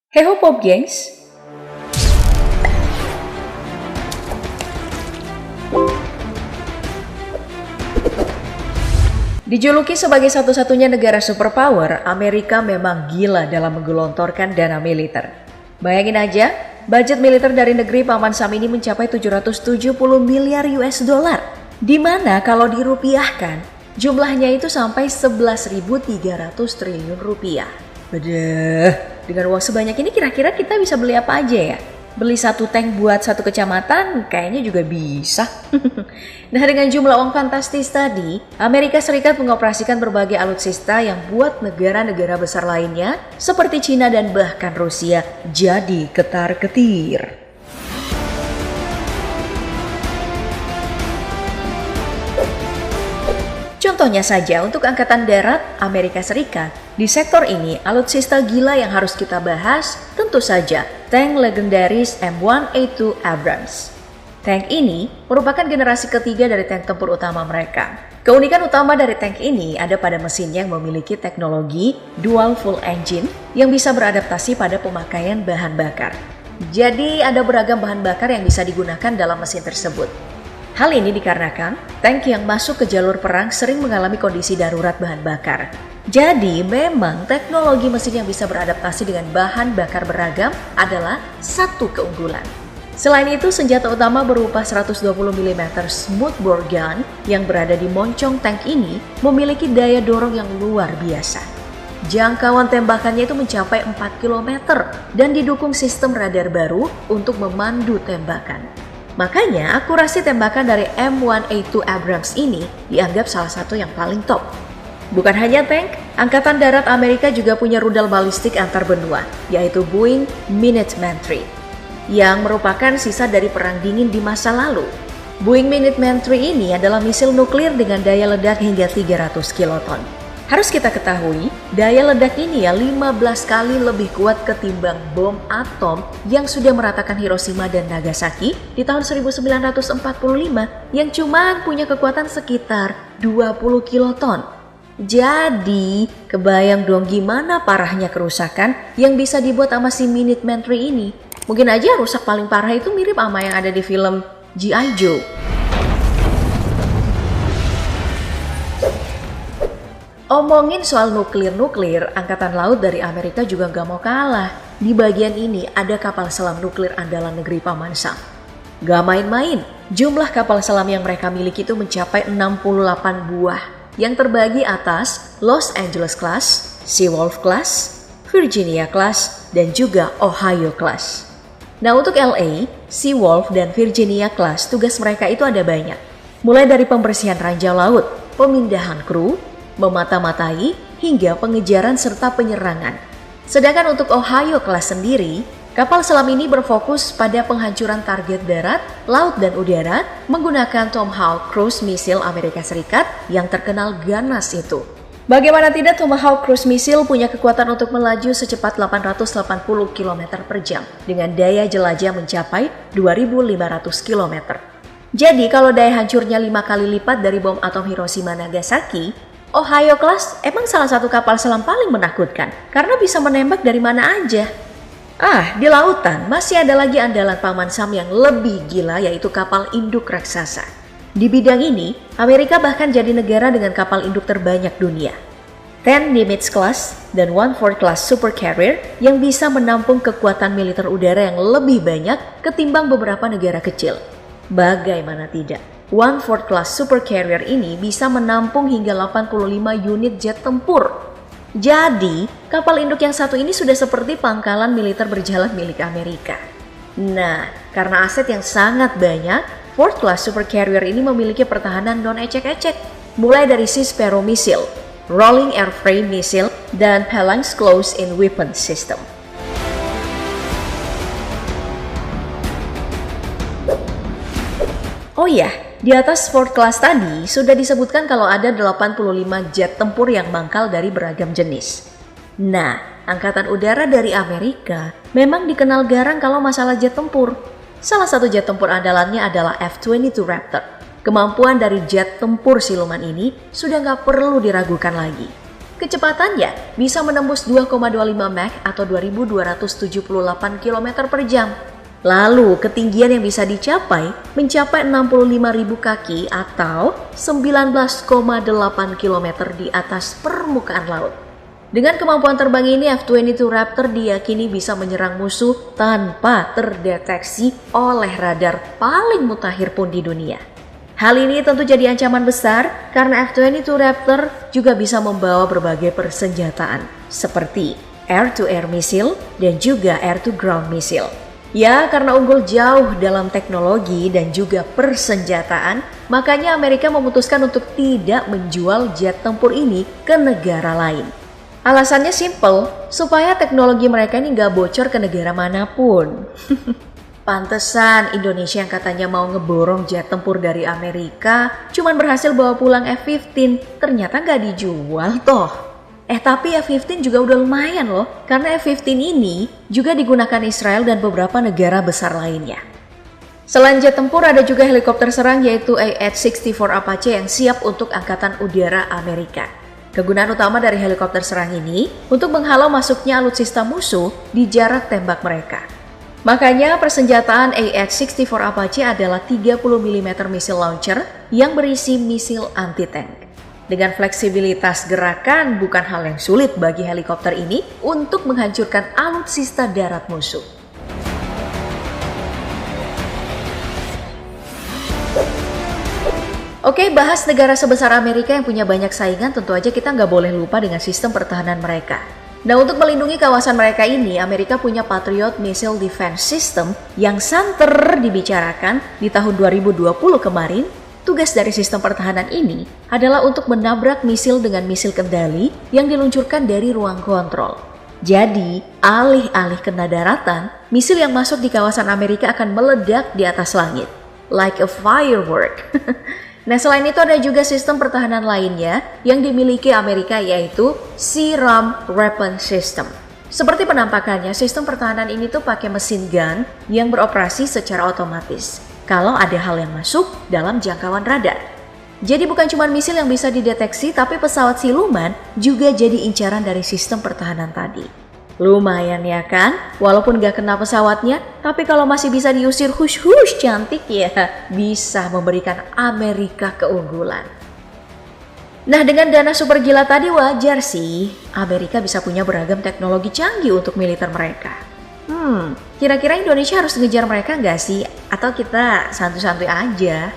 Hey ho Pop gengs. Dijuluki sebagai satu-satunya negara superpower, Amerika memang gila dalam menggelontorkan dana militer. Bayangin aja, budget militer dari negeri Paman Sam ini mencapai 770 miliar US dollar. Di mana kalau dirupiahkan, jumlahnya itu sampai 11.300 triliun rupiah. Bedeh, dengan uang sebanyak ini kira-kira kita bisa beli apa aja ya? Beli satu tank buat satu kecamatan kayaknya juga bisa. Nah, dengan jumlah uang fantastis tadi, Amerika Serikat mengoperasikan berbagai alutsista yang buat negara-negara besar lainnya seperti Cina dan bahkan Rusia jadi ketar-ketir. Contohnya saja untuk Angkatan Darat Amerika Serikat. Di sektor ini, alutsista gila yang harus kita bahas tentu saja tank legendaris M1A2 Abrams. Tank ini merupakan generasi ketiga dari tank tempur utama mereka. Keunikan utama dari tank ini ada pada mesinnya yang memiliki teknologi dual fuel engine yang bisa beradaptasi pada pemakaian bahan bakar. Jadi ada beragam bahan bakar yang bisa digunakan dalam mesin tersebut. Hal ini dikarenakan tank yang masuk ke jalur perang sering mengalami kondisi darurat bahan bakar. Jadi memang teknologi mesin yang bisa beradaptasi dengan bahan bakar beragam adalah satu keunggulan. Selain itu, senjata utama berupa 120 mm smoothbore gun yang berada di moncong tank ini memiliki daya dorong yang luar biasa. Jangkauan tembakannya itu mencapai 4 km dan didukung sistem radar baru untuk memandu tembakan. Makanya akurasi tembakan dari M1A2 Abrams ini dianggap salah satu yang paling top. Bukan hanya tank, Angkatan Darat Amerika juga punya rudal balistik antar benua, yaitu Boeing Minuteman III, yang merupakan sisa dari Perang Dingin di masa lalu. Boeing Minuteman III ini adalah misil nuklir dengan daya ledak hingga 300 kiloton. Harus kita ketahui, daya ledak ini 15 kali lebih kuat ketimbang bom atom yang sudah meratakan Hiroshima dan Nagasaki di tahun 1945 yang cuma punya kekuatan sekitar 20 kiloton. Jadi, kebayang dong gimana parahnya kerusakan yang bisa dibuat sama si Minuteman III ini. Mungkin aja rusak paling parah itu mirip sama yang ada di film G.I. Joe. Omongin soal nuklir, Angkatan Laut dari Amerika juga gak mau kalah. Di bagian ini ada kapal selam nuklir andalan negeri Paman Sam. Gak main-main, jumlah kapal selam yang mereka miliki itu mencapai 68 buah. Yang terbagi atas Los Angeles Class, Seawolf Class, Virginia Class, dan juga Ohio Class. Nah, untuk LA, Seawolf dan Virginia Class tugas mereka itu ada banyak. Mulai dari pembersihan ranjau laut, pemindahan kru, memata-matai, hingga pengejaran serta penyerangan. Sedangkan untuk Ohio Class sendiri, kapal selam ini berfokus pada penghancuran target darat, laut, dan udara menggunakan Tomahawk cruise missile Amerika Serikat yang terkenal ganas itu. Bagaimana tidak, Tomahawk cruise missile punya kekuatan untuk melaju secepat 880 km per jam dengan daya jelajah mencapai 2.500 km. Jadi kalau daya hancurnya 5 kali lipat dari bom atom Hiroshima Nagasaki, Ohio Class emang salah satu kapal selam paling menakutkan karena bisa menembak dari mana aja. Di lautan masih ada lagi andalan Paman Sam yang lebih gila, yaitu kapal induk raksasa. Di bidang ini, Amerika bahkan jadi negara dengan kapal induk terbanyak dunia. 10 Nimitz Class dan 1/4 Class Super Carrier yang bisa menampung kekuatan militer udara yang lebih banyak ketimbang beberapa negara kecil. Bagaimana tidak? 1/4 Class Super Carrier ini bisa menampung hingga 85 unit jet tempur. Jadi, kapal induk yang satu ini sudah seperti pangkalan militer berjalan milik Amerika. Nah, karena aset yang sangat banyak, 4th Class Super Carrier ini memiliki pertahanan non-ecek-ecek, mulai dari Sea Sparrow Missile, Rolling Airframe Missile, dan Phalanx Close-in Weapon System. Oh iya, di atas 4th Class tadi sudah disebutkan kalau ada 85 jet tempur yang mangkal dari beragam jenis. Nah, Angkatan Udara dari Amerika memang dikenal garang kalau masalah jet tempur. Salah satu jet tempur andalannya adalah F-22 Raptor. Kemampuan dari jet tempur siluman ini sudah nggak perlu diragukan lagi. Kecepatannya bisa menembus 2,25 Mach atau 2.278 km per jam. Lalu ketinggian yang bisa dicapai mencapai 65.000 kaki atau 19,8 km di atas permukaan laut. Dengan kemampuan terbang ini, F-22 Raptor diyakini bisa menyerang musuh tanpa terdeteksi oleh radar paling mutakhir pun di dunia. Hal ini tentu jadi ancaman besar karena F-22 Raptor juga bisa membawa berbagai persenjataan seperti air-to-air missile dan juga air-to-ground missile. Ya, karena unggul jauh dalam teknologi dan juga persenjataan, makanya Amerika memutuskan untuk tidak menjual jet tempur ini ke negara lain. Alasannya simple, supaya teknologi mereka ini nggak bocor ke negara manapun. Pantesan Indonesia yang katanya mau ngeborong jet tempur dari Amerika cuman berhasil bawa pulang F-15, ternyata nggak dijual toh. Tapi F-15 juga udah lumayan loh, karena F-15 ini juga digunakan Israel dan beberapa negara besar lainnya. Selain jet tempur ada juga helikopter serang yaitu AH-64 Apache yang siap untuk Angkatan Udara Amerika. Kegunaan utama dari helikopter serang ini untuk menghalau masuknya alutsista musuh di jarak tembak mereka. Makanya persenjataan AH-64 Apache adalah 30 mm missile launcher yang berisi misil anti-tank. Dengan fleksibilitas gerakan bukan hal yang sulit bagi helikopter ini untuk menghancurkan alutsista darat musuh. Oke, bahas negara sebesar Amerika yang punya banyak saingan, tentu aja kita nggak boleh lupa dengan sistem pertahanan mereka. Nah, untuk melindungi kawasan mereka ini, Amerika punya Patriot Missile Defense System yang santer dibicarakan di tahun 2020 kemarin. Tugas dari sistem pertahanan ini adalah untuk menabrak misil dengan misil kendali yang diluncurkan dari ruang kontrol. Jadi, alih-alih kena daratan, misil yang masuk di kawasan Amerika akan meledak di atas langit. Like a firework. Nah, selain itu ada juga sistem pertahanan lainnya yang dimiliki Amerika yaitu SeaRAM Weapon System. Seperti penampakannya, sistem pertahanan ini tuh pakai mesin gun yang beroperasi secara otomatis kalau ada hal yang masuk dalam jangkauan radar. Jadi bukan cuma misil yang bisa dideteksi, tapi pesawat siluman juga jadi incaran dari sistem pertahanan tadi. Lumayan ya kan? Walaupun gak kena pesawatnya, tapi kalau masih bisa diusir hush-hush cantik ya, bisa memberikan Amerika keunggulan. Nah, dengan dana super gila tadi wajar sih Amerika bisa punya beragam teknologi canggih untuk militer mereka. Kira-kira Indonesia harus ngejar mereka gak sih? Atau kita santuy-santuy aja?